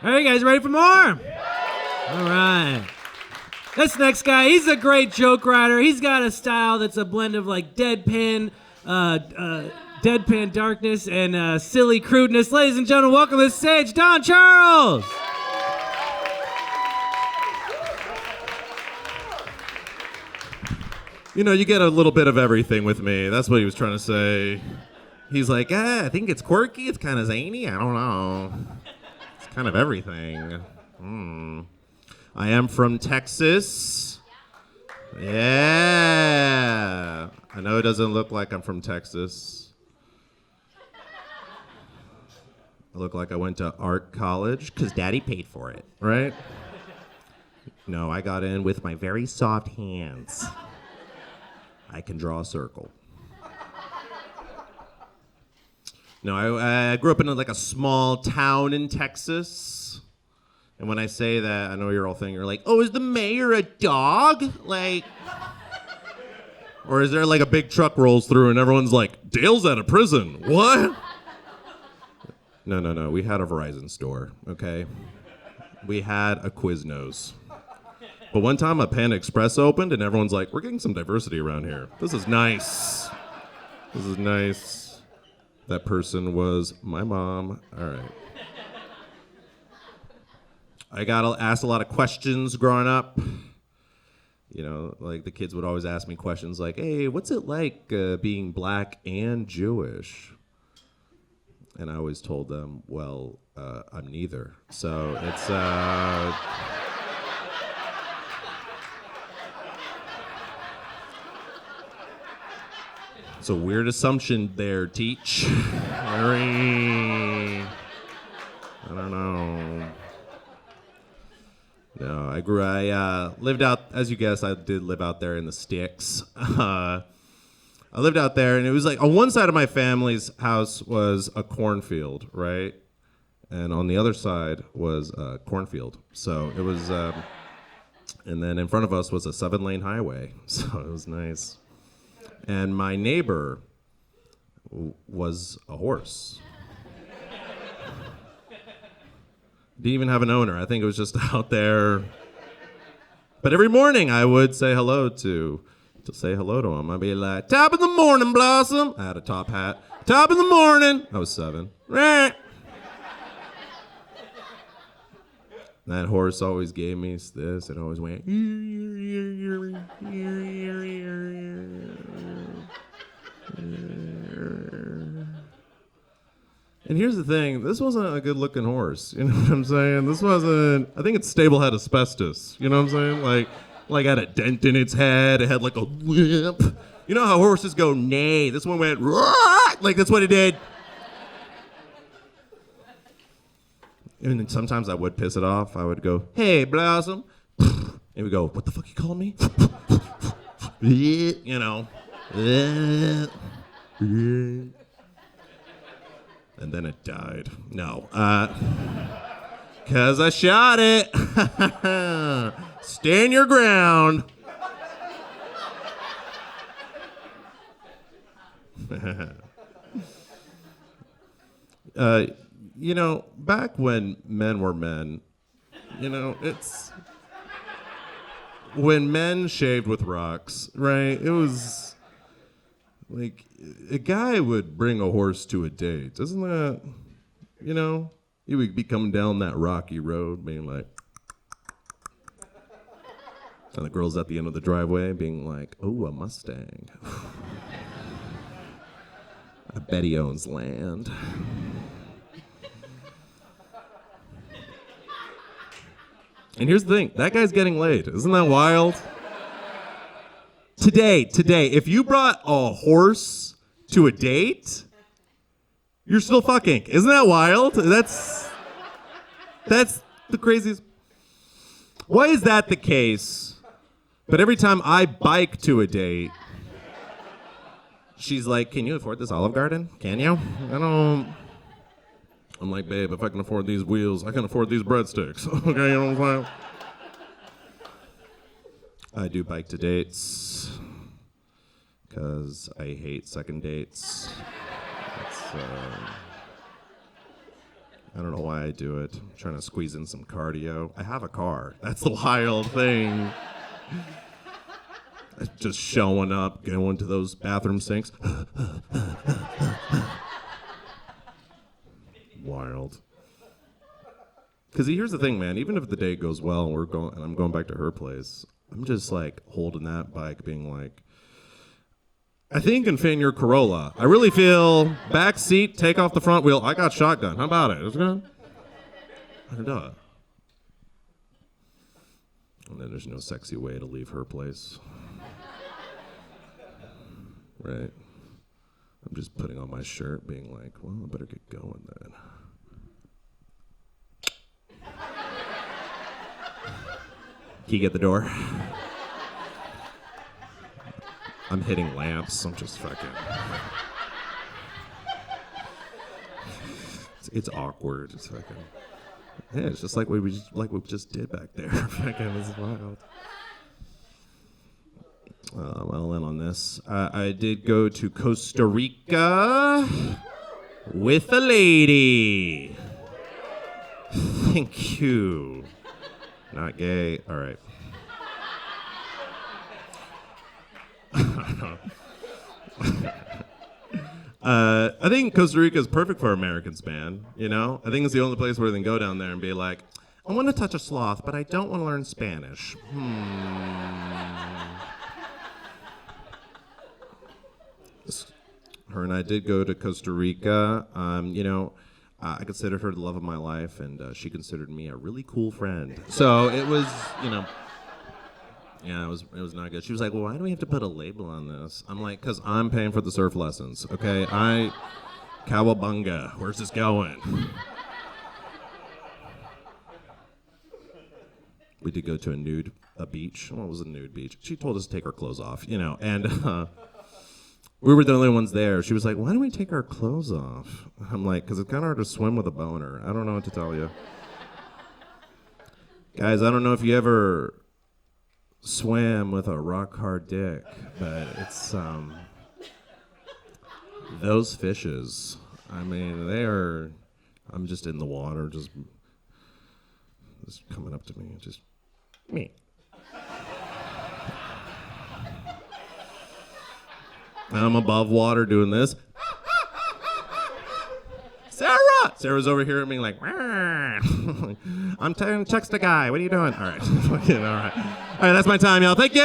Are you guys ready for more? All right. This next guy, he's a great joke writer. He's got a style that's a blend of like deadpan darkness and silly crudeness. Ladies and gentlemen, welcome to the stage, Don Charles. You know, you get a little bit of everything with me. That's what he was trying to say. He's like, I think it's quirky, it's kind of zany, I don't know. It's kind of everything. I am from Texas. Yeah. I know it doesn't look like I'm from Texas. I look like I went to art college because Daddy paid for it, right? No, I got in with my very soft hands. I can draw a circle. No, I grew up in like a small town in Texas. And when I say that, I know you're all thinking, you're like, oh, is the mayor a dog? Like, or is there like a big truck rolls through and everyone's like, Dale's out of prison. What? No. We had a Verizon store, okay? We had a Quiznos. But one time a Panda Express opened and everyone's like, we're getting some diversity around here. This is nice. This is nice. That person was my mom. All right. I got asked a lot of questions growing up. You know, like the kids would always ask me questions like, hey, what's it like being black and Jewish? And I always told them, well, I'm neither. So it's... It's a weird assumption there, Teach. I don't know. No, I lived out, as you guessed, I did live out there in the sticks. I lived out there, and it was like, on one side of my family's house was a cornfield, right? And on the other side was a cornfield. So it was, and then in front of us was a 7-lane highway. So it was nice. And my neighbor was a horse. Didn't even have an owner. I think it was just out there. But every morning I would say hello to him. I'd be like, top of the morning, Blossom. I had a top hat. Top of the morning. I was 7. That horse always gave me this. It always went. And here's the thing, this wasn't a good looking horse, you know what I'm saying? I think its stable had asbestos, you know what I'm saying? Like had a dent in its head, it had like a whip. You know how horses go neigh? This one went, like that's what it did. And then sometimes I would piss it off. I would go, hey, Blossom. And it would go, what the fuck you calling me? You know. And then it died. No. Because I shot it. Stand your ground. You know, back when men were men, you know, it's... When men shaved with rocks, right? It was... Like, a guy would bring a horse to a date. Isn't that, you know? He would be coming down that rocky road being like... And the girl's at the end of the driveway being like, oh, a Mustang. I bet he owns land. And here's the thing, that guy's getting laid. Isn't that wild? Today, if you brought a horse to a date, you're still fucking. Isn't that wild? That's the craziest. Why is that the case? But every time I bike to a date, she's like, can you afford this Olive Garden? Can you? I don't. I'm like, babe, if I can afford these wheels, I can afford these breadsticks. Okay, you know what I'm saying? I do bike to dates because I hate second dates. I don't know why I do it. I'm trying to squeeze in some cardio. I have a car. That's the wild thing. Just showing up, going to those bathroom sinks. Wild. Because here's the thing, man. Even if the day goes well and I'm going back to her place, I'm just like holding that bike, being like, I think and fit in your Corolla. I really feel back seat, take off the front wheel. I got shotgun. How about it? It's good. I can do it. And then there's no sexy way to leave her place. Right? I'm just putting on my shirt, being like, well, I better get going then. Key get the door. I'm hitting lamps. I'm just fucking. It's awkward. It's fucking. Yeah, it's just like we just did back there. Fucking, it's wild. I'll end on this. I did go to Costa Rica with a lady. Thank you. Not gay. All right. I think Costa Rica is perfect for Americans, man. You know? I think it's the only place where they can go down there and be like, I want to touch a sloth, but I don't want to learn Spanish. Her and I did go to Costa Rica. I considered her the love of my life, and she considered me a really cool friend. So it was, yeah, it was not good. She was like, well, why do we have to put a label on this? I'm like, because I'm paying for the surf lessons, okay? Cowabunga, where's this going? We did go to a beach. Well, it was a nude beach. She told us to take our clothes off, and we were the only ones there. She was like, why don't we take our clothes off? I'm like, because it's kind of hard to swim with a boner. I don't know what to tell you. Guys, I don't know if you ever swam with a rock hard dick, but it's, those fishes, I mean, I'm just in the water, just coming up to me, just me. I'm above water doing this. Sarah's over here at me like, I'm trying to text a guy. What are you doing? All right. All right. All right, that's my time, y'all. Thank you.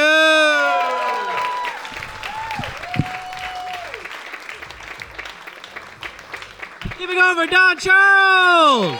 Keep it going for Don Charles.